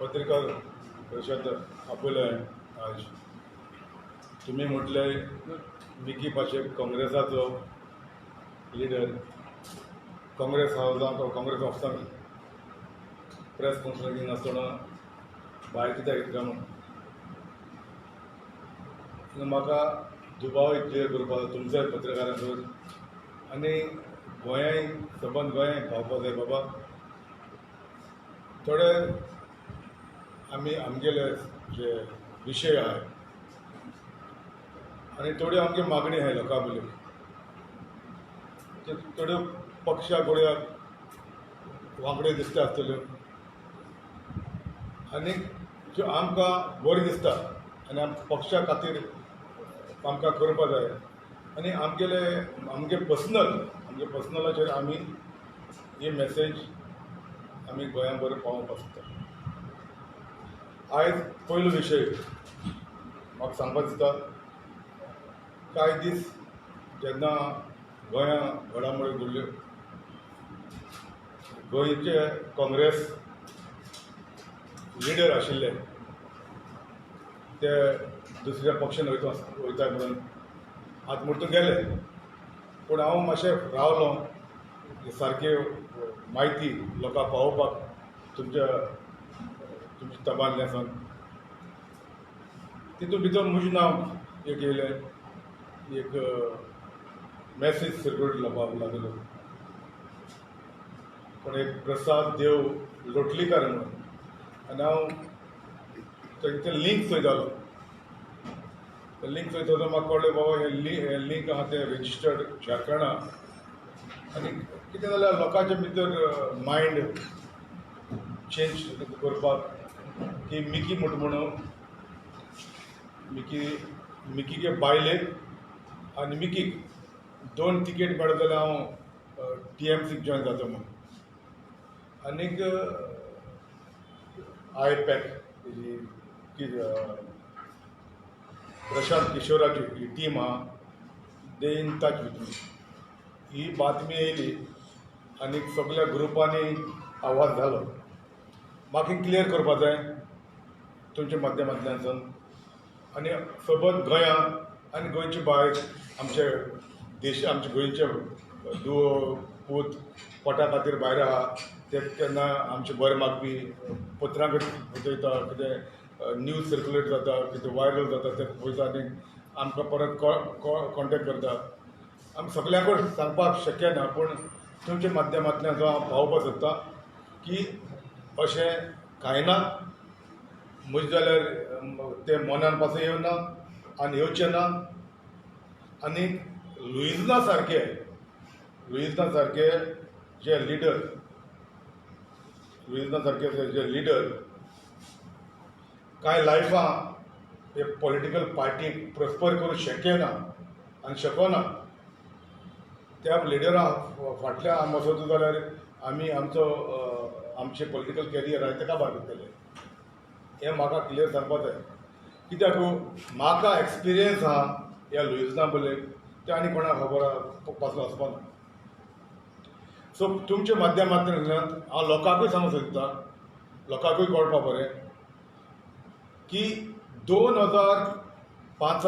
पत्रकार परिषद आपयलें आज तुम्ही म्हटले विकी पाशेक काँग्रेसाचो लिडर काँग्रेस हावजांत काँग्रेस ऑफिसान प्रेस कॉन्फरन्सींग आसतना भायर कित्याक येता म्हणून म्हाका दुबाव क्लियर करपाक तुमच्या पत्रकारांकडून आनी गोंयाय सबंद गोंयाय पावपाक जाय बाबा थोडे आमगेले जे विशय आहाय आनी थोड्यो आमगे मागणी आहाय लोकां वयल्यो थोड्यो पक्षा कोड्या वांगड्यो दिसता आसतल्यो आनी ज्यो आमकां बऱ्यो दिसता आनी पक्षा खातीर आमकां करपा जाय आनी आमगे पर्सनलाचेर आमी ही मॅसेज आमी गोंया बरें पावोवपाक सोदता. आयज पयलो विशय म्हाका सांगपाक दिसता कांय दीस जेन्ना गोंया घडामोडी घडल्यो गोंयचे काँग्रेस लिडर आशिल्ले ते दुसऱ्या पक्षान वयता म्हणून आत्महत्या गेले पूण हांव मातशें रावलो सारके म्हायती लोकांक पावोवपाक तुमच्या तबांतल्यान तितून भितर म्हजें नांव एक येयलें एक मॅसेज सर्क्युलेट जावपाक लागलो पूण एक प्रसाद देव लोटलीकार म्हणून आनी हांव तें लिंक चोयतालो ते लिंक चोयता म्हाका कळ्ळें बाबा हे लिंक आहा तें रेजिस्टर्ड झारखंडा आनी कितें जाल्यार लोकांचे भितर मायंड चेंज करपाक की मिकी म्हणून मिकीगे बायलेक आनी मिकीक 2 तिकेट मेळत जाल्यार हांव TMCक जॉयन जाता म्हणून आनीक आयपॅक प्रशांत किशोराची ही टीम आहा दे इन टच विथ मी ही बातमी येयली आनी सगळ्या ग्रुपांनी आवाज झालो म्हाका क्लियर करपा जाय तुमच्या माध्यमांतल्यान आनी सबंद गोंया आनी गोंयचे भायर आमचे आमचे गोंयचे दुव पूत पोटा खातीर भायर आहा ते केन्ना आमचे बरें मागपी पत्रां बरयता कितें न्यूज सर्क्युलेट जाता कितें वायरल जाता ते पळयता आनी आमकां परत कॉन्टेक्ट करता आमी सगळ्यांकूच सांगपाक शक्य ना पूण तुमच्या माध्यमांतल्यान जो हांव पावोवपाक सोदता की अशें कांय ना म्हजे जाल्यार ते मनान पासून येवना आनी येवचें ना आनी लुइजना सारके जे लिडर कांय लायफां हे पॉलिटिकल पार्टीक प्रॉस्पर करूंक शक्य ना आनी शकना त्या लिडराक फाटल्यान आमी वचत जाल्यार आमी आमचे पॉलिटिकल कॅरियर आहा तेका भायर करतले हें म्हाका क्लियर सांगपाक जाय कित्याक म्हाका एक्सपिरियन्स आहा ह्या लुइजना बद्दल ते आनी कोणाक खबर पासलो वचपाना सो तुमच्या माध्यमांतल्यान हांव लोकांकूय सांगूंक सोदता लोकांकूय कळपा बरें की 2005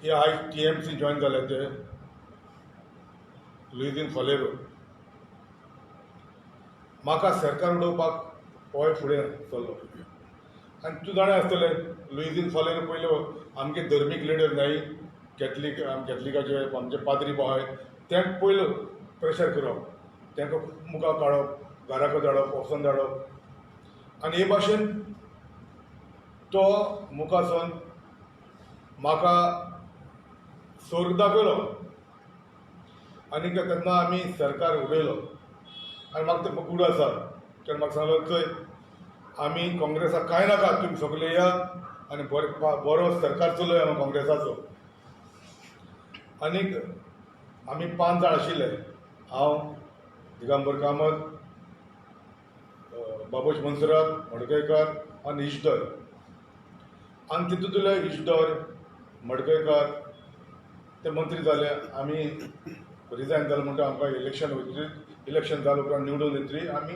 हे आयज TMC जॉयन जाले ते लुइजीन फॉलेरो म्हाका सरकार उडोवपाक हो फुडें चल्लो आनी तूं जाणा आसतलें लुइजीन फॉलेरो पयलो आमगे धर्मीक लिडर न्हय कॅथलिकाचे आमचे पाद्री आहाय तेंक पयलो प्रेशर करप तेंकां मुखार काडप घराक धाडप ऑफिसान धाडप आनी हे भाशेन तो मुखार म्हाका सोर्ग दाखयलो आनी तेन्ना आमी सरकार उडयलो आनी म्हाका ते कूड आसा तेन्ना म्हाका सांगलो चोय आमी काँग्रेसाक कांय नाका तुमी सगळे या आनी बरो सरकार चलोया काँग्रेसाचो आनीक आमी 5 जाण आशिल्ले हांव दिगंबर कामत बाबूश मनसुरात मडकयकार आनी इश्दर आनी तितूंतले इश्दर मडकयकार ते मंत्री जाले आमी रिजायन जालें म्हणटा आमकां इलेक्शन जालें उपरांत निवडून येतरी आमी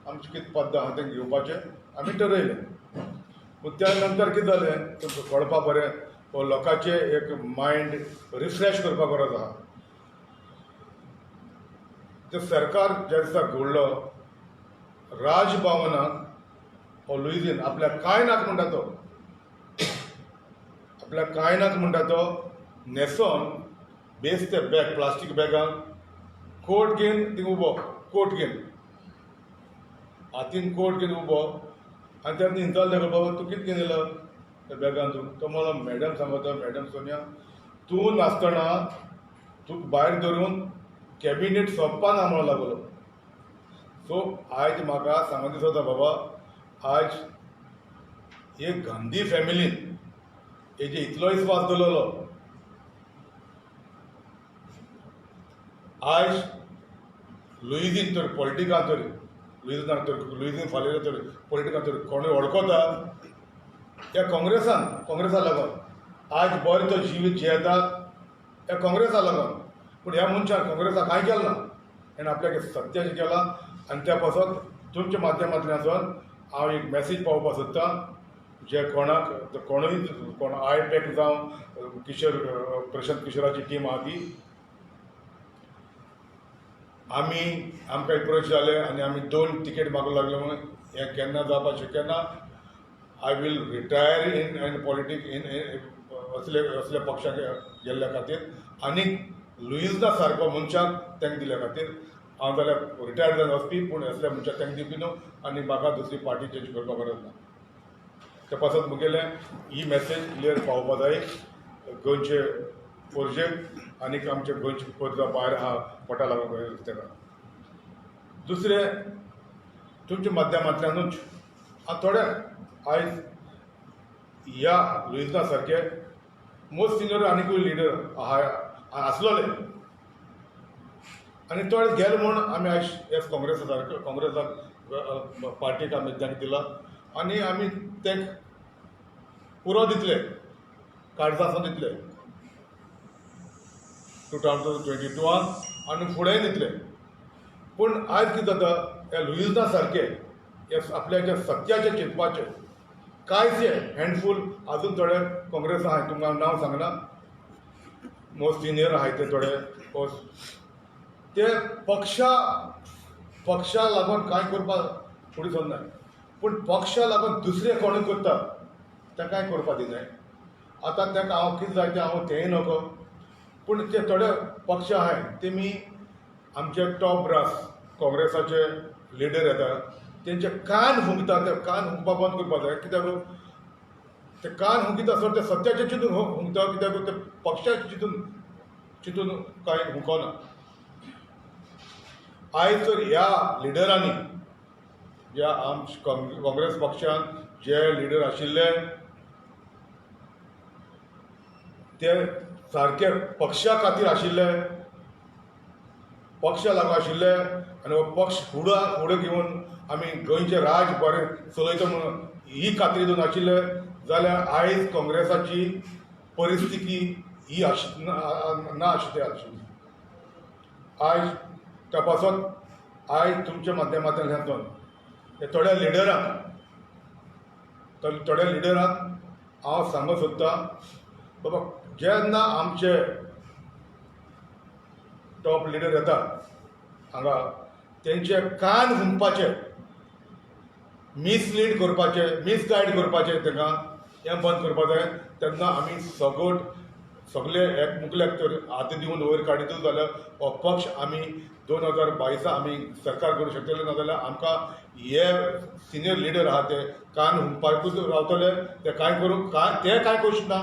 आमचें कितें पद्द आहा तें घेवपाचें आमी ठरयलें. पूण त्या नंतर कितें जालें तुमकां कळपा बरें हो लोकांचें एक मायंड रिफ्रेश करपाक गरज आहा. तें सरकार ज्या दिसा घोडलो राजभवनाक हो लुईजीन आपल्याक कांय नाका म्हणटा तो आपल्याक कांय नाका म्हणटा तो न्हेसोन बेश्टे बॅग प्लास्टीक बॅगान कोट घेवन थिंग उबो कोट घेवन हातीन कोट घेवन उबो आनी तेन्ना हिंचाल तेका बाबा तूं कितें घेवन येयलो त्या बॅगान तो म्हणलो मॅडम सांगता मॅडम सोनिया तूं नासतना तुका भायर धरून कॅबिनेट सोंपपाना म्हणून लागलो. सो आयज म्हाका सांगून दिसता बाबा आयज एक गांधी फॅमिलीन हेजे इतलो विस्वास दवरलो. आयज लुईजीन तर पॉलिटिकान तर लुईजीन फाल्यां तर पॉलिटिकान तर कोणूय वळखता त्या काँग्रेसा लागून आयज बरें तो जिवीत जियेतात त्या काँग्रेसा लागून. पूण ह्या मनशान काँग्रेसा कांय केलें ना. हेणें आपल्याक सत्याचें केलां आनी त्या पासून तुमच्या माध्यमांतल्यान हांव एक मॅसेज पावोवपाक सोदतां जे कोणाक कोण आयपॅक जावं प्रशांत किशोराची टीम आहा ती आमकां एप्रोच जाले आनी आमी 2 तिकेट मागूंक लागले म्हणून हें केन्ना जावपाक शक्य ना. I will retire in politics असल्या पक्षाक गेल्ल्या खातीर आनी लुईजना सारको मनशाक तेंक दिल्या खातीर हांव जाल्यार रिटायर जावन वचपी पूण असल्या मनशाक तेंक दिवपी न्हू आनी म्हाका दुसरी पार्टी चेंज करपाक गरज ना. त्या पासून मुगेलें ही मॅसेज क्लियर पावोवपा जाय गोंयचे प्रोजेक्ट आनीक आमचे गोंयचे पद भायर आहा पोटा लागून तेका. दुसरें तुमच्या माध्यमांतल्यानूच हांव थोडे आयज ह्या लुईजना सारके मोस्ट सिनियर आनीकूय लिडर आसलोले आनी थोडे गेले म्हूण आमी आयज ह्याच काँग्रेसाक पार्टीक आमी तेंक दिला आनी आमी तेंक पुरो दितले काळजासान दितले 2022 आनी फुडेंय दितले. पूण आयज कितें जाता ह्या लुईजना सारके आपल्याच्या सत्याचें चिंतपाचें कांयचे हँडफूल आजून थोडे काँग्रेस आहाय तुमकां नांव सांगना मोस्ट सिनियर आहाय ते थोडे ते पक्षा लागून कांय करपाक फुडें सरनाय. पूण पक्षा लागून दुसरे कोणूय करता तें कांय करपाक दिनाय. आतां तेका हांव कितें जाय तें हांव तेंय नको पूण ते थोडे पक्ष आहाय तेमी आमचे टॉप ब्रास काँग्रेसाचे लिडर येता तेंचे कान हुंकता ते कान हुंकपा बंद करपा जाय. कित्याक ते कान हुंकीत आसतना ते सत्याचे चिंतून हुंकता कित्याक ते पक्षाचे चिंतून कांय हुंकोना. आयज तर ह्या लिडरांनी ह्या काँग्रेस पक्षान जे लिडर आशिल्ले ते सारके पक्षा खातीर आशिल्ले पक्ष लागू आशिल्ले आनी हो पक्ष फुडें घेवन आमी गोंयचें राज बरें चलयता म्हणून ही खात्री दिवन आशिल्ले जाल्यार आयज काँग्रेसाची परिस्थिती ही ना आशिल्ली आशिल्ली. आयज त्या पासून आयज तुमच्या माध्यमांतल्यान हे थोड्या लिडरांक हांव सांगूंक सोदतां बाबा जेन्ना आमचे टॉप लिडर येता हांगा तेंचे कान हुंकपाचे मिसलीड करपाचे मिसगायड करपाचे तांकां हें बंद करपा जाय. तेन्ना आमी सगळे एकमुखल्याक तर हात दिवन वयर काडितूच जाल्यार हो पक्ष आमी 2022 आमी सरकार करूं शकतले. नाजाल्यार आमकां हे सिनियर लिडर आहा ते कान हुंकपाकूच रावतले. ते कांय करूंक ना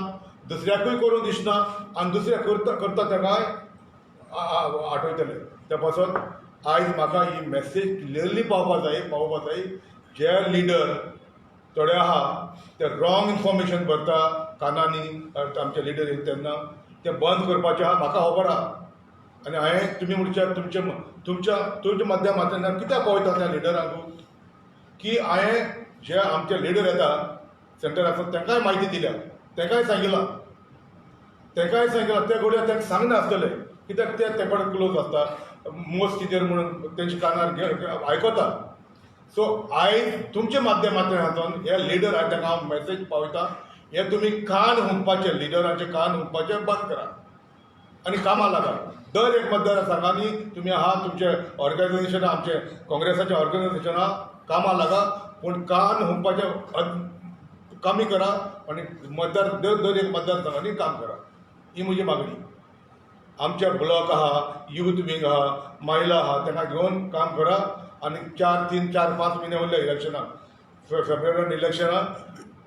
दुसऱ्याकूय करूंक दिसना आनी दुसरे करता तेकाय आठवयतले. त्या पासून आयज म्हाका ही मॅसेज क्लियरली पावोवपा जाय जे लिडर थोडे आहा ते रॉंग इन्फॉर्मेशन भरता कानांनी आमचे लिडर येता तेन्ना ते बंद करपाचें आहा म्हाका खबर आहा. आनी हांवें तुमी म्हणचे तुमच्या माध्यमांतल्यान कित्याक पळयता त्या लिडरांक की हांवें जे आमचे लिडर येता सेंटर आसा तांकांय म्हायती दिल्या तांकांय सांगिलां ते घडये तांकां सांगना आसतलें कित्याक ते कडेन क्लोज आसता मोस्ट सिनियर म्हणून तेंच्या कानार आयकता. सो आयज तुमच्या माध्यमांतल्यान हे लिडर आहा ताका हांव मॅसेज पावयता, हे तुमी कान हुंपपाचे, लिडरांचे कान हुंपपाचे बंद करा आनी कामां लागा. दर एक मतदारसंघांनी तुमी आहा तुमचे ऑर्गनायजेशनां, आमचे काँग्रेसाच्या ऑर्गनायजेशनां कामां लागा, पूण कान हुंपपाचे कमी करा आनी दर एक मतदारसंघांनी काम करा. ही म्हजी मागणी. आमचे ब्लॉक आहा, यूथ विंग आहा, महिला आहा, तांकां घेवन काम करा आनी 3-4-5 म्हयने उरले इलेक्शनाक, फेब्रुवारीन इलेक्शनाक.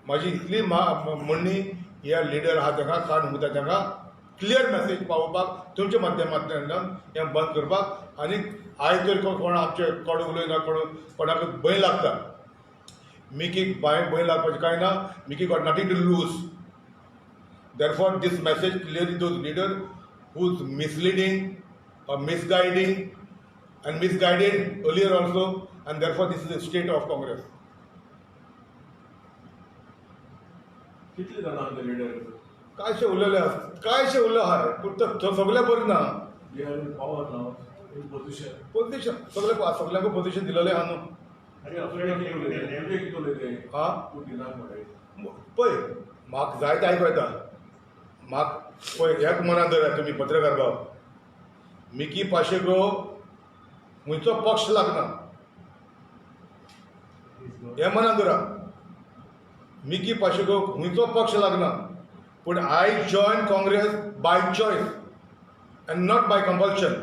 म्हाजी इतली म्हणणी ह्या लिडर आहा ताका कान हुंपता तांकां क्लियर मॅसेज पावोवपाक तुमच्या माध्यमांतल्यान हें बंद करपाक. आनी आयज जर कोण आमचे कोण उलयना, कोणाक भंय लागता, मिकीक भंय लागपाचें कांय ना. मिकी got nothing to lose. Therefore, this message clearly those leaders who's misleading or misguiding and misguided earlier also, and therefore this is the state of Congress. कितले जाणां आमचे लिडर कायशे उलयले कायशे उरले आहा, पूण तो सगळे बरें ना. पावर नाव पोझिशन पोझिशन सगळ्यांक पोझिशन दिलेलें आहा न्हू. हा पळय, म्हाका जाय तें आयकूं येता. म्हाका पळय एक मनान धरा तुमी पत्रकार भाव, मिकी पाशेको खंयचो पक्ष लागना हे मनान धरा. मिकी पाशेको खंयचो पक्ष लागना, पूण I join Congress by choice and not by compulsion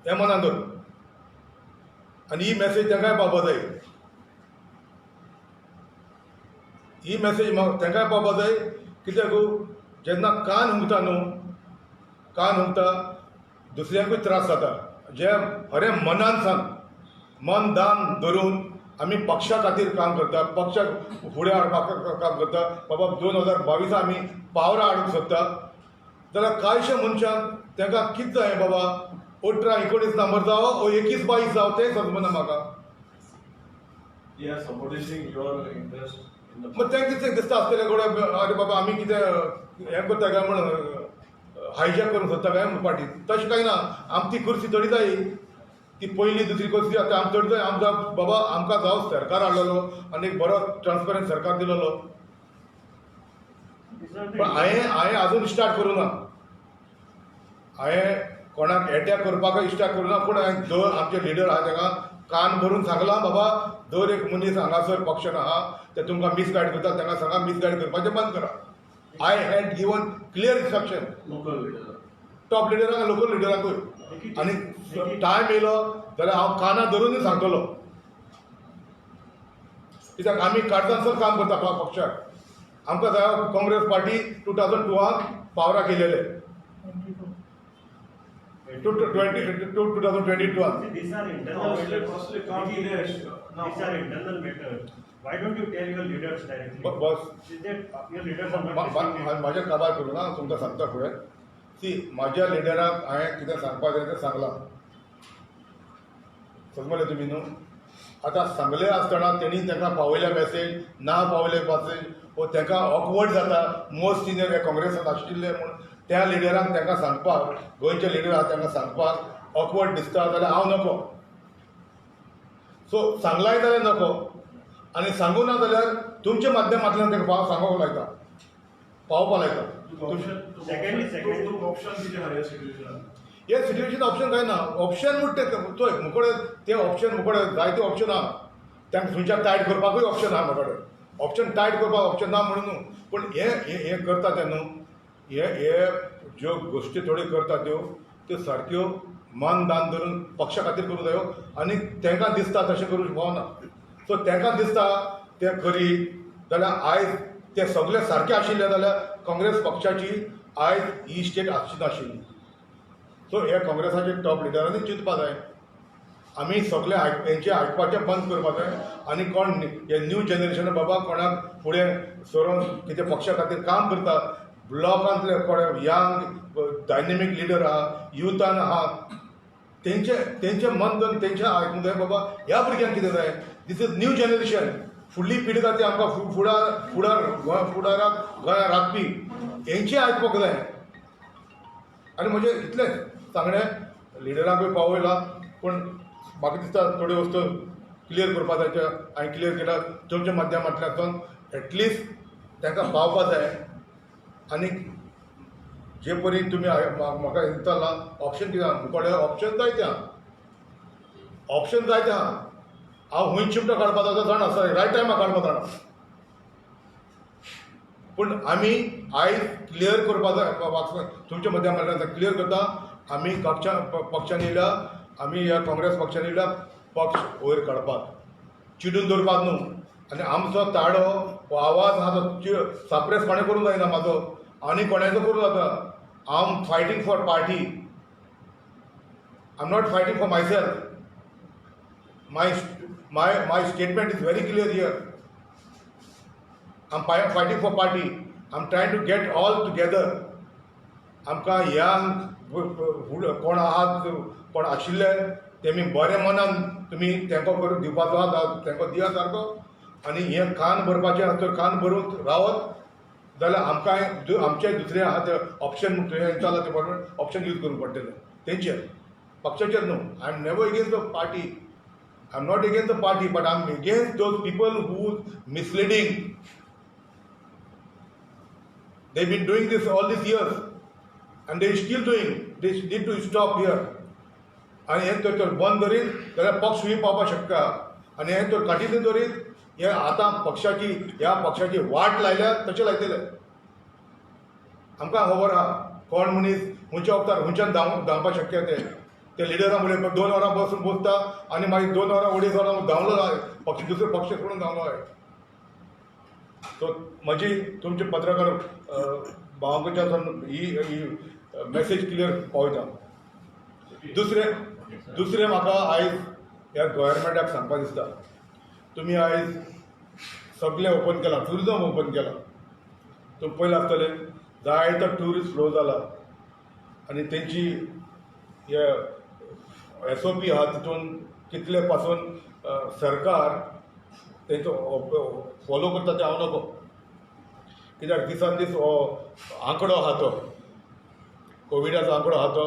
हे मनान धर. आनी ही मॅसेज तांकांय पावपा जाय. ही मॅसेज तांकांय पावपा जाय. कित्याक जेन्ना कान हुंपता न्हू, कान हुंपता दुसऱ्यांकूय त्रास जाता. जे खरें मनान सांग, मन दान धरून आमी पक्षा खातीर काम करता, पक्षाक फुडें हाडपाक काम करता. बाबा 2022 आमी पावरां हाडूंक सोदता, जाल्यार कांयशे मनशांक तांकां कितें जाय बाबा 18-19 नंबर जावो ओ 21-22 जावो तें समजना म्हाका. मग तें कितें दिसता आसतलें गडे, अरे बाबा आमी कितें हें करता काय म्हण हायजॅक करूंक सोदता काय म्हण पार्टी. तशें कांय ना. आमची ती कुर्सी थोडी जाय, ती पयली दुसरी कुर्सी आतां आमची थोडी जाय. आमकां बाबा आमकां जावं सरकार हाडलेलो आनी एक बरो ट्रान्सपरंट सरकार दिलेलो, पण हांवें आजून स्टार्ट करूं ना. हांवें कोणाक एटॅक करपाकय स्टार्ट करूं ना, पूण हांवें आमचे लिडर आहा ताका कान भरून सांगलां बाबा दर एक मनीस हांगासर पक्षान आहा ते तुमकां मिसगायड करता, तांकां सांगा मिसगायड करपाचें बंद करा. I had given clear instruction top लिडरांक लोकल लिडरांकूय. आनी टायम येयलो जाल्यार हांव कानां धरूनच सांगतलो. कित्याक आमी काळजांतसून काम करता पक्षाक. आमकां जाय Congress party 2002 पावराक येयलेले, 2022. These are internal matters. Why don't you tell your leaders directly? Boss, Is that your leaders are not listening? म्हाज्या काबार करूं ना, तुमकां सांगता फुडें. सी म्हाज्या लिडराक हांवें कितें सांगपाक जाय तें सांगलां. समजलें तुमी न्हू. आतां सांगलें आसतना तेणी तांकां पावयल्या मॅसेज ना पावयले मॅसेज वो तांकां ऑकवर्ड जाता. मोस्ट सिनियर हे काँग्रेसांत आशिल्ले म्हूण त्या लिडरांक तांकां सांगपाक, गोंयचे लिडर आहा तांकां सांगपाक ऑकवर्ड दिसता जाल्यार हांव नको. सो सांगलाय जाल्यार नको, आनी सांगूं ना जाल्यार तुमच्या माध्यमांतल्यान तांकां सांगोवंक लायता, पावोवपा लायता. Secondly, हे सिट्युएशन ऑप्शन काय ना. ऑप्शन म्हणटा ते मुकडे ते ऑप्शन मुकडे जायते ऑप्शन आहा. तांकां थंयच्यान टायट करपाकूय ऑप्शन आहा म्हाकडे. ऑप्शन टायट करपाक ऑप्शन ना म्हणून न्हू, पूण हे करता ते न्हू, हे ज्यो गोश्टी थोड्यो करता त्यो सारक्यो मन दान धरून पक्षा खातीर करूंक जायो. आनी तांकां दिसता तशें करूंक पावना. सो तांकां दिसता तें करी जाल्यार आयज ते सगळे सारके आशिल्ले जाल्यार काँग्रेस पक्षाची आयज ही स्टेट आसची नाशिल्ली. सो हे काँग्रेसाचे टॉप लिडरांनी चिंतपा जाय. आमी सगळे हेंचे आयकपाचें बंद करपा जाय. आनी कोण हे न्यू जनरेशन बाबा कोणाक फुडें सरोन कितें पक्षा खातीर काम करता, ब्लॉकांतले कोण यंग डायनेमीक लिडर आहा, युथान आहा, तेंचे मन धरून तेंचे आयकूंक जाय बाबा ह्या भुरग्यांक कितें जाय. This is new generation. फुडली पिढी जाती आमकां फुडाराक गोंया राखपी हेंचें आयकपाक जाय. आनी म्हजें इतलेंच सांगणें लिडरांकूय पावयलां पूण म्हाका दिसता थोड्यो वस्तू क्लियर करपा जाय हांवें क्लियर केला तुमच्या माध्यमांतल्यान एटलिस्ट तांकां पावपा जाय आनी जे परी तुमी म्हाका दिसताला ऑप्शन कितें आहा मुकोडे ऑप्शन जायते आहा ऑप्शन जायते आहा हांव खूंय चिमटो काडपा जाता जाणा सर रायट टायमार काडपा जाणा पूण आमी आयज क्लियर करपा जाय तुमच्या माध्यमांतल्यान क्लियर करता आमी पक्षान येयल्या आमी ह्या काँग्रेस पक्षान येयल्या पक्ष वयर काडपाक चिडून दवरपाक न्हू आनी आमचो ताडो हो आवाज आहा तो साप्रेस कोणें करूंक जायना म्हाजो आनी कोणाचो करूं जाता I am fighting for party I am not fighting for myself my statement is very clear here. I'm fighting for party. I'm trying to get all together. आमकां ह्या कोण आहात कोण आशिल्ले तेमी बरे मनान तुमी तेंको करून दिवपाचो आहा तेंको दिया सारको आनी हें कान भरपाचें तर कान भरून रावत जाल्यार आमकां आमचे दुसरे आहा ते ऑप्शन चला ते ऑप्शन यूज करूंक पडटले तेंचेर पक्षाचेर न्हू I am never against the party I'm not against the party, but I'm against those people who misleading. They've been doing this all these years, and they're still doing. They need to stop here. आणि हे तर बंद धरीत जाल्यार पक्ष ही पावपाक शकता आनी हे तर काटिल्ले धरीत हे आतां ह्या पक्षाची वाट लायल्या तशें लायतले आमकां खबर आहा कोण मनीस खंयच्या वक्तार खंयच्यान धांवपाक शक्य ते लिडरां म्हणले 2 वरां बसून बसता आनी मागीर 2 वरां 2.5 वरां धांवलो पक्ष दुसरे पक्ष सोडून धांवलो आहे सो म्हजी तुमचे पत्रकार भावांकडच्यान ही मॅसेज क्लियर पावयता दुसरें म्हाका आयज ह्या गव्हर्मेंटाक सांगपाक दिसता तुमी आयज सगळें ओपन केलां ट्युरिजम ओपन केलां तुमी पयलें आसतलें जायतो ट्युरिस्ट फ्लो जाला आनी तेंची हे SOP आहा तितून कितले पासून सरकार तेंचो फॉलो करता ते हांव नकळो कित्याक दिसान दीस हो आंकडो आहा तो कोविडाचो आंकडो आहा तो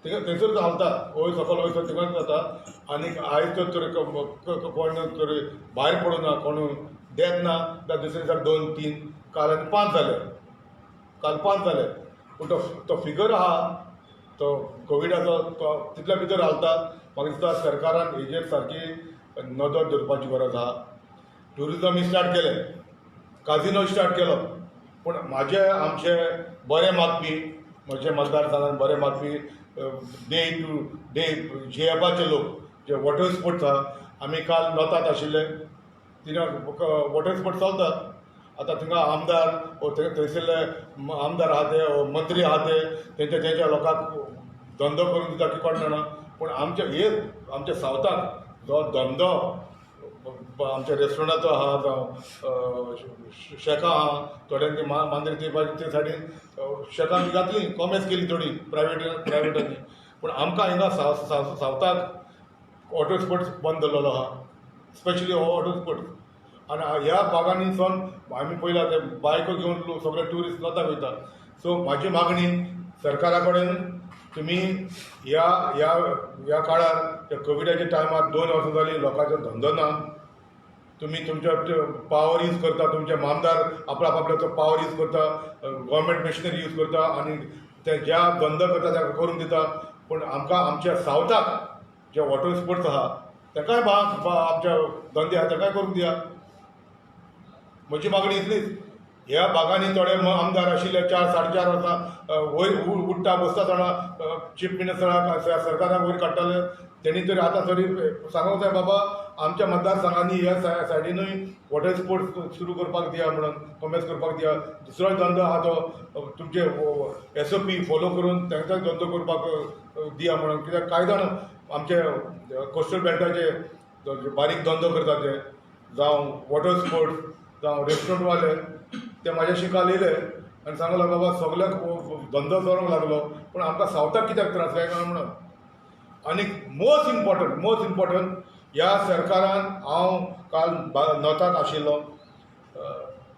थंयसर घालता वयर सकयल वयर थिंगाच जाता आनी आयज तर कोण तरी भायर पडूना कोण डेथ ना जाल्यार दुसरे दिसा 2-3 काल आनी 5 जाले काल 5 जाले पूण तो फिगर आहा तो कोविडाचो तो तितल्या भितर घालता म्हाका दिसता सरकारान हेजेर सारकी नदर दवरपाची गरज आहा ट्युरिजम स्टार्ट केलें काजिनो स्टार्ट केलो पूण आमचे बरे मागपी म्हजे मतदारसंघान बरे मागपी डे टू डे जेएफाचे लोक जे वॉटर स्पोर्ट्स आहा आमी काल नॉर्थांत आशिल्ले तिने वॉटर स्पोर्ट्स चलतात आतां थिंगा आमदार थंयसरले आमदार आहा ते मंत्री आहा ते तेंच्या लोकांक धंदो करून दिता की कोण जाणा पूण आमच्या सावथाक जो धंदो आमच्या रेस्टॉरंटाचो आहा जावं शेकां आहा थोड्यांनी मांद्रे ते सायडीन शेकां घातली कॉमर्स केली थोडी प्रायवेटांनी पूण आमकां हिंगा सावथाक वॉटर स्पोर्ट्स बंद दवरलेलो आहा स्पेशली हो वॉटर स्पोर्ट्स आनी ह्या भागांनी सावन आमी पयला ते बायको घेवन सगळे ट्युरिस्ट नॉर्थाक वयता सो म्हाजी मागणी सरकारा कडेन तुमी ह्या काळार कोविडाच्या टायमार 2 वर्सां जालीं लोकांचो धंदो ना तुमी तुमच्या पावर यूज करता तुमचे आमदार आपल्याचो पावर यूज करता गव्हर्मेंट मशिनरी यूज करता आनी ते ज्या धंदो करता ताका करून दिता पूण आमकां आमच्या सावथाक जे वॉटर स्पोर्ट्स आहा ताकाय आमच्या धंदे आहा ताकाय करून दिया म्हजी मागणी इतलीच ह्या भागांनी थोडे आमदार आशिल्ले 4-4.5 वर्सां वयर उठ्ठा बसता जाणा चीफ मिनिस्टराक सरकाराक वयर काडटाले तेणी तरी आतां तरी सांगूंक जाय बाबा आमच्या मतदारसंघांनी ह्या सायडीनूय वॉटर स्पोर्ट्स सुरू करपाक दिया म्हणून कॉमर्स करपाक दिया दुसरो धंदो आहा तो तुमचे SOP फॉलो करून तांकांय धंदो करपाक दिया म्हणून कित्याक कांय जाण आमचे कोस्टल बेल्टाचे बारीक धंदो करता ते जावं वॉटर स्पोर्ट्स जावं रेस्टॉरंटवाले ते म्हाज्याशी काल येयले आनी सांगलो बाबा सगळ्याक धंदो चलोंक लागलो पूण आमकां सावथाक कित्याक त्रास जायना म्हणून आनी मोस्ट इम्पॉर्टंट ह्या सरकारान हांव काल नॉर्थाक आशिल्लो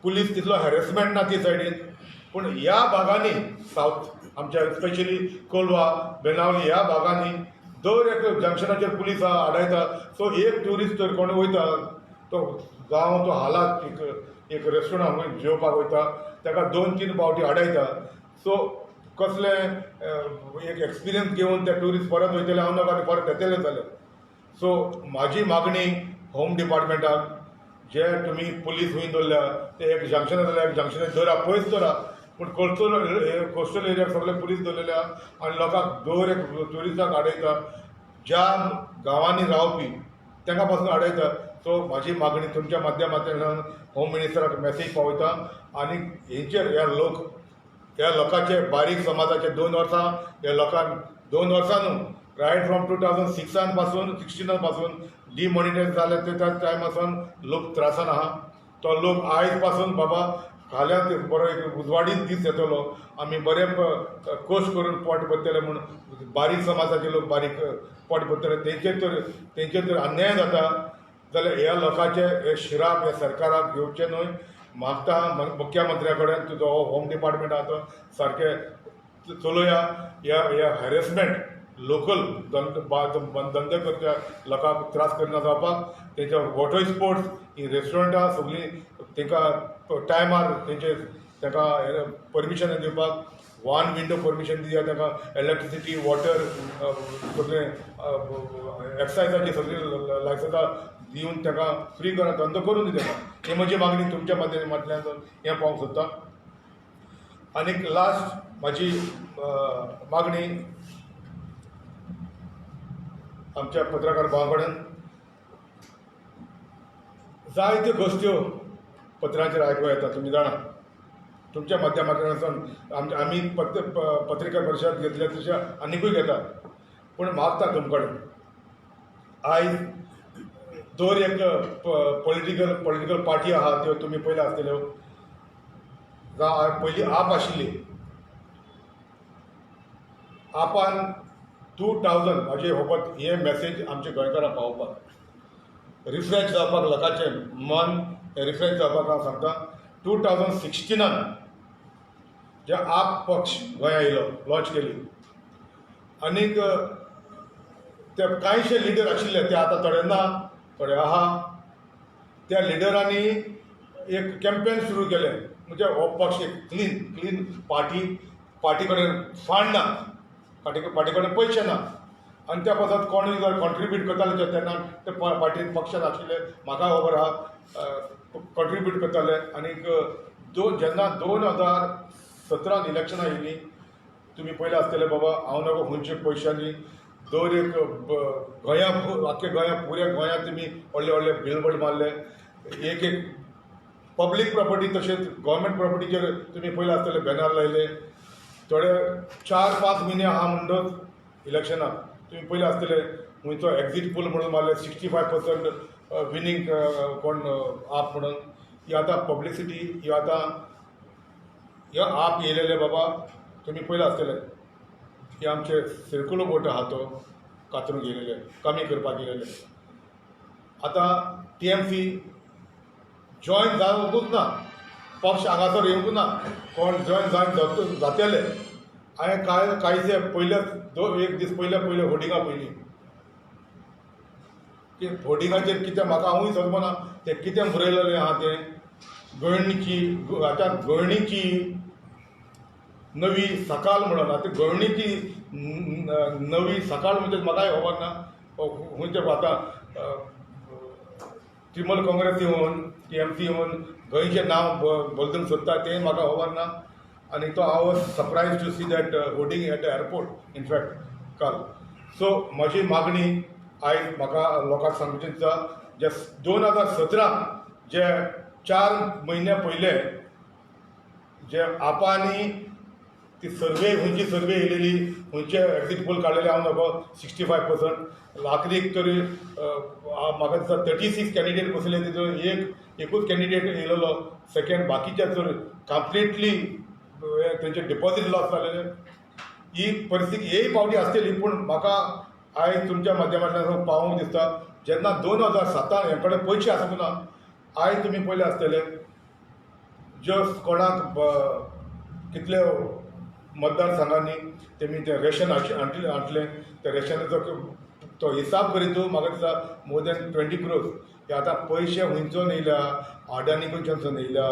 पुलीस तितलो हॅरेसमेंट ना ती सायडीन पूण ह्या भागांनी सावथ आमच्या स्पेशली कोलवा बेनावली ह्या भागांनी दर एक जंक्शनाचेर पुलीस आडायता. सो एक ट्युरिस्ट जर कोण वयता तो जावं तो हालात एक रेस्टॉरंट खंय जेवपाक वयता ताका 2-3 फावटी आडायता. सो कसले एक एक्सपिरियन्स घेवन ते ट्युरिस्ट परत वयतले हांव नाका आनी परत येतले जाले. सो म्हाजी मागणी होम डिपार्टमेंटाक जे तुमी पुलीस हूंय दवरल्या ते एक जंक्शन जाल्यार एक जंक्शन दवरा पयस दवरा पूण कोस्टल एरियाक सगळे पुलीस दवरलेले आहा आनी लोकांक दर एक ट्युरिस्टाक आडयता ज्या गांवांनी रावपी तांकां पासून आडयता. सो म्हाजी मागणी तुमच्या माध्यमांतल्यान होम मिनिस्टराक मेसेज पावयता आनी हेंचेर ह्या लोकांचे बारीक समाजाचे 2 वर्सां ह्या लोकांक 2 वर्सां न्हू रायट फ्रॉम 2006 पासून 16 पासून डिमॉनिटायज जाले ते त्या टायमासान लोक त्रासान आहा. तो लोक आयज पासून बाबा फाल्यां ते बरो एक उजवाडीत दीस येतलो आमी बरे कोश करून पोट भरतले म्हूण बारीक समाजाचे लोक बारीक पोट भरतले तेंचेर तर अन्याय जाता जाल्यार ह्या लोकांचे हे शिराप ह्या सरकाराक घेवचे न्हय. मागता मुख्यमंत्र्या कडेन तुजो होम डिपार्टमेंट आहा तो सारके चलोया. ह्या हॅरेसमेंट लोकल धंदे करच्या लोकांक त्रास करना जावपाक तेंच्या वॉटर स्पोर्ट्स ही रेस्टॉरंटां सगळीं तांकां टायमार तांकां परमिशन दिवपाक वन विंडो परमिशन दिया तांकां इलेक्ट्रिसिटी वॉटर सगळें एक्सायजाची सगळीं लायसन्सां दिवन तांकां फ्री करा धंदो करून दिता. ही म्हजी मागणी तुमच्या माध्यमांतल्यान हें पावंक सोदता. आनीक लास्ट म्हाजी मागणी आमच्या पत्रकार भावा कडेन जायत्यो गोश्ट्यो पत्रांचेर आयकूं येता तुमी जाणा. तुमच्या माध्यमांतल्यान आमी पत्रिका परिशद घेतल्या तशें आनिकूय घेता पूण मागता तुमचे कडेन आयज दर एक पॉलिटिकल पार्टी आहा त्यो तुमी पयले आसतल्यो पयलीं आप आशिल्ली आपान 2000 म्हाजे होपत हे मेसेज आमच्या गोंयकारांक पावोवपाक रिफ्रेश जावपाक लोकांचें मन रिफ्रेश जावपाक हांव सांगता. 2016 जे आप पक्ष गोंया येयलो लॉन्च केली आनीक ते कांयशे लिडर आशिल्ले ते आतां थोडे ना थोडे आहा. त्या लिडरांनी एक कॅम्पेन सुरू केलें म्हणजे हो पक्ष एक क्लीन पार्टी कडेन फंड ना पार्टी कडेन पयशे ना आनी त्या पासत कोणूय जर कॉन्ट्रिब्यूट करताले तेन्ना ते पार्टीन पक्षान आशिल्ले म्हाका खबर आहा कॉन्ट्रिब्यूट करताले. आनीक जेन्ना 2017 इलेक्शनां येयलीं तुमी पयले आसतले बाबा हांव नाका खंयचे पयशांनी दर एक गोंया आख्खे गोंया पुऱ्या गोंयांत तुमी व्हडले बिलबोर्ड मारले. एक पब्लीक प्रॉपर्टी तशेंच गव्हर्मेंट प्रॉपर्टीचेर तुमी पयले आसतले बॅनर लायले. थोडे 4-5 म्हयने आहा म्हणटच इलेक्शनाक तुमी पयले आसतले खंयचो एक्झीट पोल म्हणून मारले 65% विनींग कोण आप म्हणून. ही आतां पब्लिसिटी ही आतां ह्यो आप येयलेले बाबा तुमी पयले आसतले की आमचे सर्कुलर बोट आहा तो कातरून गेलेले कमी करपाक गेलेले. आतां TMC जॉयन जावंकूच ना पक्ष हांगासर येवंकूच ना कोण जॉयन जातले. हांवें कांयशे पयले 1 दीस पयले होर्डिंगां पयलीं की होर्डिंगाचेर कितें म्हाका हांवूय समजना तें कितें बरयलेलें आहा तें गळणीची नवी सकाळ म्हणून आतां गळणीची नवी सकाळ म्हणजे म्हाकाय खबर ना खंयचे आतां तृणमूल काँग्रेस येवन TMC येवन खंयचें नांव बदलूंक सोदता तें म्हाका खबर ना. आनी तो हांव was surprise to see that hoarding at the airport in fact काल. सो म्हजी मागणी आयज म्हाका लोकांक सांगची दिसता जे 2017 जे 4 म्हयने पयले जे आपांनी ती खंयची सर्वे येयलेली खंयचे एक्झीट पोल काडलेले हांव नको 65% आखरीक तरी म्हाका दिसता 36 कॅन्डिडेट बसले तितून एकूच कॅन्डिडेट येयलेलो सेकेंड बाकीचे तर कंप्लिटली तेंचे डिपॉझीट लॉस जालेले. ही परिस्थिती हेय फावटी आसतली पूण म्हाका आयज तुमच्या माध्यमांतल्यान पावूंक दिसता जेन्ना 2007 हे कडेन पयशे आसूंक ना आयज तुमी पयले आसतले ज्यो कोणाक कितले मतदारसंघांनी तेमी ते रेशन हाडलें त्या रेशनाचो तो हिसाब करीत म्हाका दिसता मोर दॅन 20 crores हे आतां पयशे खंयचो येयल्या अडानी खंयच्यानसून येयल्या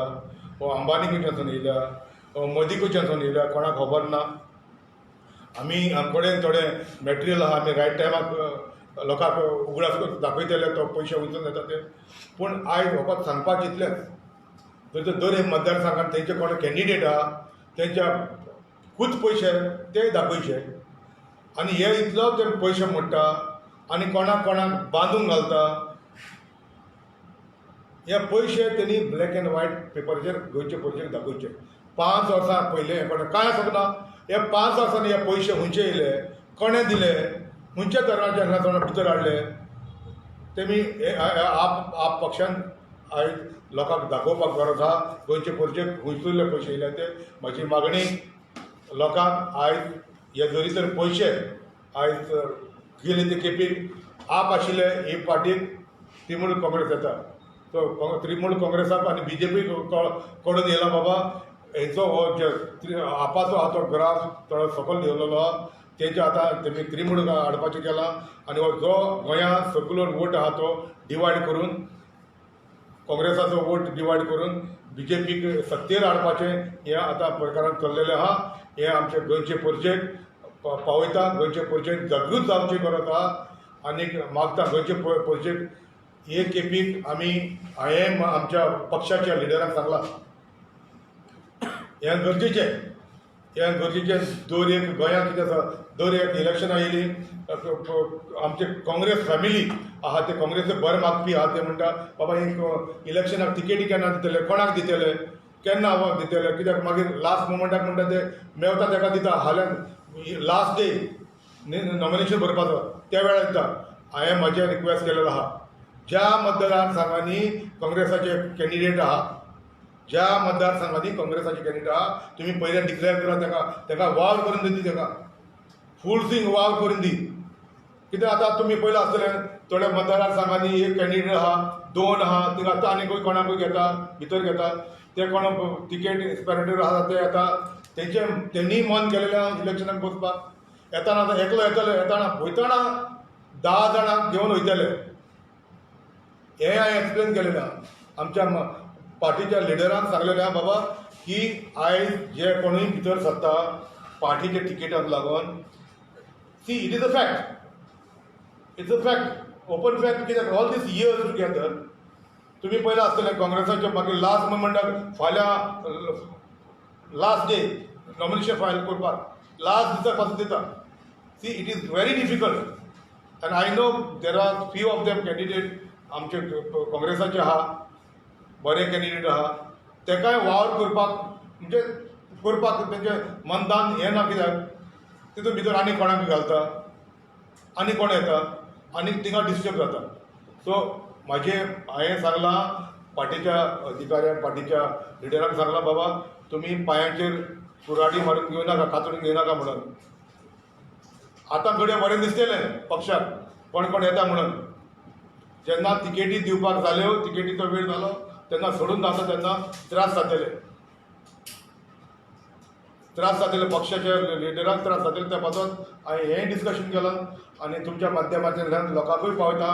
वो अंबानी खंयच्यानसून येयल्या वो मोदी खंयच्यानसून येयल्या कोणाक खबर ना आमी आमचे कडेन थोडें मॅटेरियल आहा आमी रायट टायमाक लोकांक उगडास दाखयतले तो पयशे खंयच्यान येता ते पूण आयज फकत सांगपाक इतलेंच दर एक मतदारसंघात तेंचे कोण कॅन्डिडेट आहा तेंच्या खूच पयशे ते दाखयचे आनी हे इतलो ते पयशे मोडटा आनी कोणाक बांदून घालता हे पयशे तेणी ब्लॅक एंड व्हायट पेपराचेर गोंयचे पयशे दाखोवचे 5 वर्सां पयलें हे कोणें कांय सांगना हे 5 वर्सांनी हे पयशे खंयचे येयले कोणें दिले खंयच्या तरणाच्या भितर हाडले तेमी आप पक्षान आयज लोकांक दाखोवपाक गरज आहा गोंयचे पयशे खंयसरले पयशे येयले ते म्हाजी मागणी लोकांक आयज हे जरी तर पयशे आयज गेले ते केपीक आप आशिल्ले ही पार्टीक तृणमूल काँग्रेस येता तो तृणमूल काँग्रेसाक आनी बीजेपी कडून येयला बाबा हेचो हो जे आपाचो आहा तो ग्राफ थोडो सकयल देंवलेलो आहा तेचे आतां तेमी तृणमूल हाडपाचें केलां आनी हो जो गोंयांत सर्क्युलर वोट आहा तो डिवायड करून काँग्रेसाचो वोट डिवायड करून बीजेपीक सत्तेर हाडपाचें हें आतां प्रकारान चल्लेलें आहा हे आमचे गोंयचे परचेक पावयता गोंयचे परचेक जागृत जावची गरज आहा आनीक मागता गोंयचे परचेक एक केपीक हांवें आमच्या पक्षाच्या लिडरांक सांगलां हें गरजेचें दर एक गोंयांत कितें आसा दर एक इलेक्शनां येयलीं आमचे काँग्रेस फॅमिली आहा ते काँग्रेसीचे बरें मागपी आहा ते म्हणटा बाबा एक इलेक्शनाक तिकेटी केन्ना दितले कोणाक दितले केन्ना दितले कित्याक मागीर लास्ट मोमेंटाक म्हणटा ते मेवता ताका दिता हाल्यान लास्ट डे नॉमिनेशन भरपाचो त्या वेळार दिता हांवें म्हाजें रिक्वेस्ट केलेलो आहा ज्या मतदारसंघांनी काँग्रेसाचे कॅन्डिडेट आहा ज्या मतदारसंघांनी काँग्रेसाचे कॅन्डिडेट आहा तुमी पयलें डिक्लेअर करा ताका वावर करून दी ताका फूल स्विंग वावर करून दी कित्याक आतां तुमी पयलें आसतलें थोड्या मतदारसंघांनी एक कॅन्डिडेट आहा 2 आहा थिंगा आतां आनीक कोणाकूय घेता भितर घेता ते कोण तिकेट एस्पिरेटर आहा ते येता तेंनी मन केलेलें इलेक्शनाक बसपाक येताना आतां एकलो येताना वयताना 10 जाणांक घेवन वयतले हें हांवें एक्सप्लेन केलेलें आहा आमच्या पार्टीच्या लिडरांक सांगलेलें आहा बाबा की आयज जे कोणूय भितर सरता पार्टीच्या तिकेटाक लागून see it is a fact it's a fact open fact कित्याक ऑल दीस इयर्स टुगेदर तुमी पयलें आसतलें काँग्रेसाचे मागीर लास्ट मोमेंटाक फाल्यां लास्ट डे नॉमिनेशन फायल करपाक लास्ट दिसाक पासून दिता see it is very difficult end I know there are few of them candidate आमचे काँग्रेसाचे आहा बरे कॅन्डिडेट आहा तेकाय वावर करपाक म्हणजे करपाक तेंचें मनदान हें ना कित्याक तितून भितर आनी कोणाक घालता आनी कोण येता आनी थिंगा डिस्टर्ब जाता सो हांवें सांगलां पार्टीच्या अधिकाऱ्यांक पार्टीच्या लिडरांक सांगलां बाबा तुमी पांयांचेर कुराडी मारून घेवं नाका कातरून घेवनाका म्हणून आतां घडये बरें दिसतलें पक्षाक कोण येता म्हणून जेन्ना तिकेटी दिवपाक जाल्यो तिकेटीचो वेळ जालो तेन्ना सोडून जाता तेन्ना त्रास जातले पक्षाच्या लिडराक त्रास जातले त्या पासून हांवें हेंय डिस्कशन केलां आनी तुमच्या माध्यमांतल्यान लोकांकूय पावयता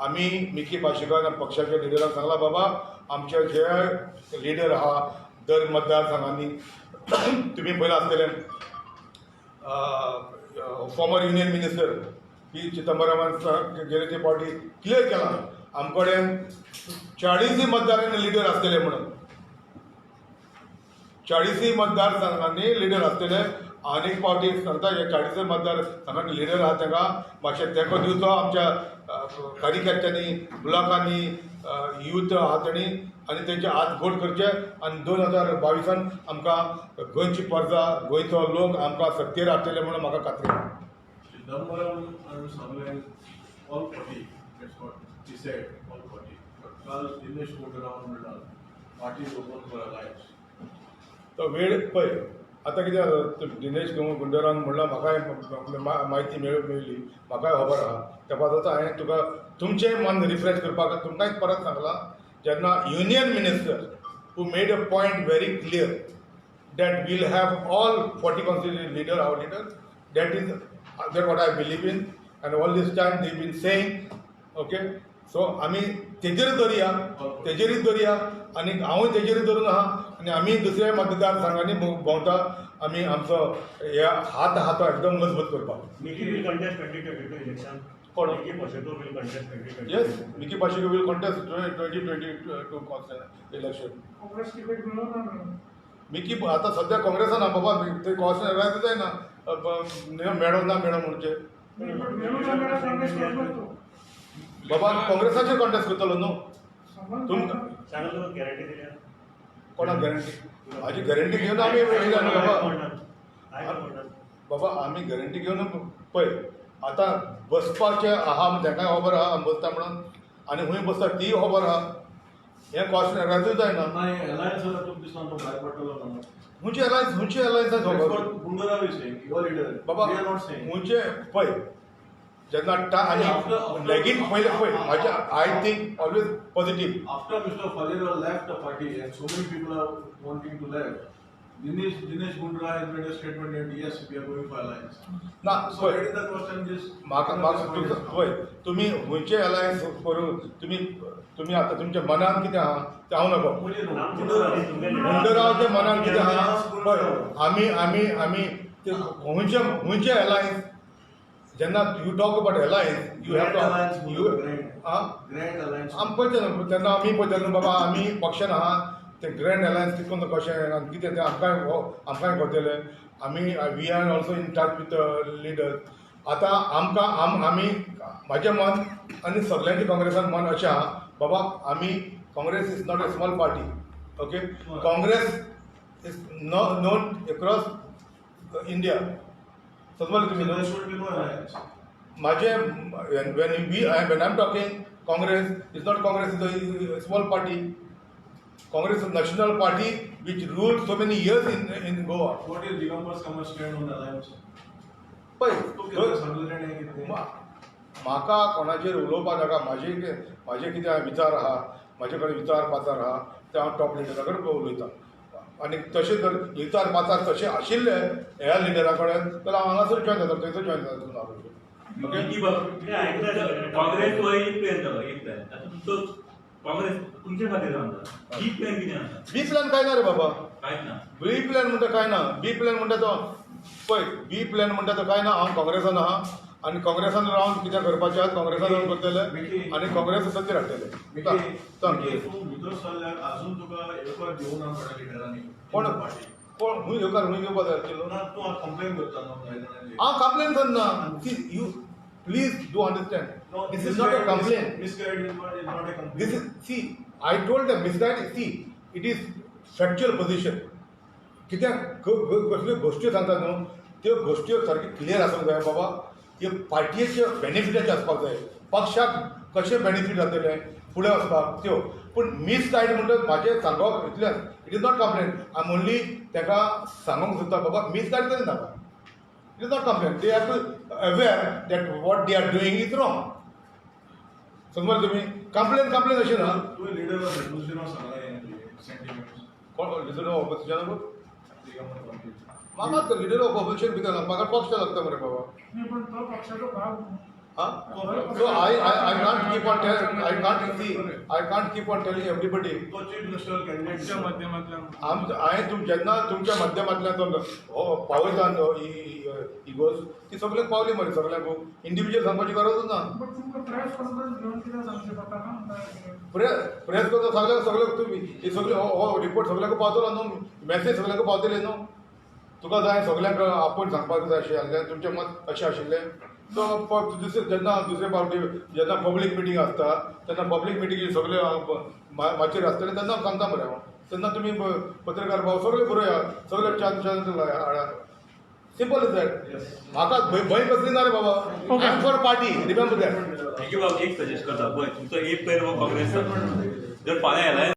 आमी मिकी पाशिकार पक्षाच्या लिडराक सांगलां बाबा आमचे जे लिडर आहा दर मतदारसंघांनी तुमी पयलें आसतलें फॉर्मर युनियन मिनिस्टर पी चिदंबरमान गेले ते पार्टी क्लियर केलां आमचे कडेन 40 मतदारांनी लिडर आसतले म्हणून 40 मतदारसंघांनी लिडर आसतले आनीक पावटी सांगता हे 40 मतदारसंघांनी लिडर आहा ताका मातशें तेंको दिवचो आमच्या कार्यकर्त्यांनी ब्लॉकांनी यूथ आहा तेणी आनी तेंचे हात गोड करचे आनी 2022 आमकां गोंयची प्रजा गोंयचो लोक आमकां सत्तेर हाडटले म्हणून म्हाका खात्री Chidambaram and Samlin, all 40, that's what he said, all 40. But काल दिनेश गुंडूराव म्हणला, party is open for alliance. तो वेळ पळय आतां कितें दिनेश गुंडूरावान म्हणलां म्हाकाय म्हायती मेळ्ळी म्हाकाय खबर आहा त्या पासून हांवें तुका तुमचें मन रिफ्रेश करपाक तुमकांय परत सांगलां जेन्ना union minister who made a point very clear that we'll have all 40 constituency leader, our leaders. That is that's what I believe in. And all this time they've been saying, okay. So आम्ही तेजेरूच धरया आणि हांवूय तेजेरूच धरून आहा आणि आम्ही दुसऱ्या मतदारसंघांनी भोंवता आम्ही आमचो ह्या हात एकदम मजबूत करपाक. Miki will contest 2022 election. Koण? Miki Pacheco will contest 2022. Yes, Miki Pacheco will contest 2022 election. Congress ticket मिळवणार नाही. मिकी आता सध्या काँग्रेसान ना बाबा ते कॉन्स्टन राहते जाय ना मेळो ना मेळो म्हणचे मिळवणार नाही काँग्रेस केलं तो. बाबा काँग्रेसाचेर कॉन्टेस्ट करतलो न्हू तुमकां सांगा तुका गॅरंटी दिल्या. कोणाक गॅरंटी हाजी गॅरंटी घेवन आमी येयला न्हू बाबा हायकमांडान. बाबा आमी गॅरंटी घेवन पळय आतां बसपाचें आहा ताकाय खबर आहा बसता म्हणून आनी खंय बसता ती खबर आहा हें कॉस्ट रावूय जायना नाही alliance ला तुका दिसता तो भायर पडटलो म्हणून. खंयची alliance That's what Gundarav is saying, your leader. बाबा We are not saying. खंयचे पळय जेन्ना आनी लेगीन पयले पळय म्हाज्या I think always positive. After Mr. Falera left the party and so many people are wanting to left, Dinesh Gundra has made a statement that yes, we are going for alliance. ना So पळय that is the question just. म्हाका पळय तुमी खंयचे alliance करून तुमी आतां तुमच्या मनान कितें आहा तें हांव नकळो गुंडरावच्या मनान कितें आहा पळय आमी ते खंयचे एलायन्स जेन्ना you talk about alliance you have to you Grand alliance. आमी पळयता न्हू तेन्ना आमी पळयता न्हू बाबा आमी पक्षान आहा ते ग्रँड एलायन्स कितून कशें आनी कितें तें आमकांय करतले आमी we are also in touch with leaders. आतां आमी म्हाजें मन आनी सगळ्यांचें काँग्रेसान मन अशें आहा बाबा आमी Congress is not a small party okay. Congress is non across India समजलें तुमी There न्हू. should be no alliance. माझे when I'm talking Congress is not Congress is a small party. Congress is a national party which ruled so many years in Goa. What is Digambar's common stand on the alliance? पळय तू कितें समजलें नाही कितें? म्हाका कोणाचेर उलोवपाक नाका म्हाजे कितें विचार आहा म्हाजे कडेन विचार पाचार आहा ते हांव टॉप लिडरा कडेन उलयतां आनी तशें जर विचार पाचार तशें आशिल्ले ह्या लिडरा कडेन जाल्यार हांव हांगासर जॉयन जाता थंयसर जॉयन जाता ओके. काँग्रेस तो एक प्लॅन जालो एक प्लॅन आता तुमचो काँग्रेस तुमच्या खातीर रावता बी प्लॅन कितें आसा बी प्लॅन काय ना रे बाबा. कांयच ना बी प्लॅन म्हणटा काय ना. बी प्लॅन म्हणटा तो पळय बी प्लॅन म्हणटा तो काय ना हांव काँग्रेसान आहा आनी काँग्रेसान रावन कितें करपाचें आहा काँग्रेसान रावन करतले आनी काँग्रेस सत्तेर हाडटले. सांग तूं भितर सरल्यार अजून तुका येवकार घेवून ना पडटा लिडरांनी. कोण पार्टी. कोण खूंय येवकार खूंय येवपाक जाय आशिल्लो. ना तूं कंप्लेन करता न्हू जायजाणांची. हांव कंप्लेन करना. You please do understand this is not a complain. Misguided is not a complaint. This is, see, I told them, misguided, see, it is factual position. कित्याक कसल्यो गोश्टी सांगतात न्हू त्यो गोश्ट्यो सारकी क्लियर आसूंक जाय बाबा. ह्यो पार्टयेचे बेनिफिटाचे आसपाक जाय पक्षाक कशें बेनिफीट जातले फुडें वचपाक त्यो पूण मिसगायड म्हणटा म्हाजें सांगप इतलेंच it is not complain. I only ताका सांगूंक सोदता बाबा मिसगायड करीनाका. It is not complain. They have to aware that what they are doing is wrong. समज तुम्ही कंप्लेन अशी ना. तूं लिडर दुसऱ्या सांगलें सेंटिमेंट्स. कोण leader of opposition Digambar Patil. म्हाका लिडर ऑफ ऑपोजिशन भितर ना म्हाका पक्ष लागता मरे बाबा. नाही पण तो पक्षाचा भाग हां so I can't keep on I can't keep on telling everybody. तो चीफ मिनिस्टर कॅन्डिडेटच्या माध्यमांतल्यान हांवें जेन्ना तुमच्या माध्यमांतल्यान तो पावयता ही गोश्ट ती सगळ्यांक पावली मरे सगळ्यांक इंडिव्हिज्युअल सांगपाची गरजूच ना. पण तुमकां प्रेस कॉन्फरन्स घेवन कितें सांगचें पडटा ना म्हणटा. प्रेस करता सगळ्यांक तुम्ही हे सगळे हो रिपोर्ट सगळ्यांक पावतलो न्हू मॅसेज सगळ्यांक पावतले न्हू. तुका जाय सगळ्यांक आपूण सांगपाक जाय आशिल्लें तुमचें मत अशें आशिल्लें. सो जेन्ना दुसरे फावटी जेन्ना पब्लीक मिटींग आसता तेन्ना पब्लीक मिटींग सगळे माचयेर आसतले तेन्ना सांगता मरे हांव. तेन्ना तुमी पत्रकार भाव सगळे बरोया सगळे चान्स हाडा. Simple is that. म्हाका भंय कसली ना रे बाबा. I am for party remember that. एक बाबा एक सजेस्ट करता पळय तुमचो एक प्लॅन हो काँग्रेस जर फाल्यां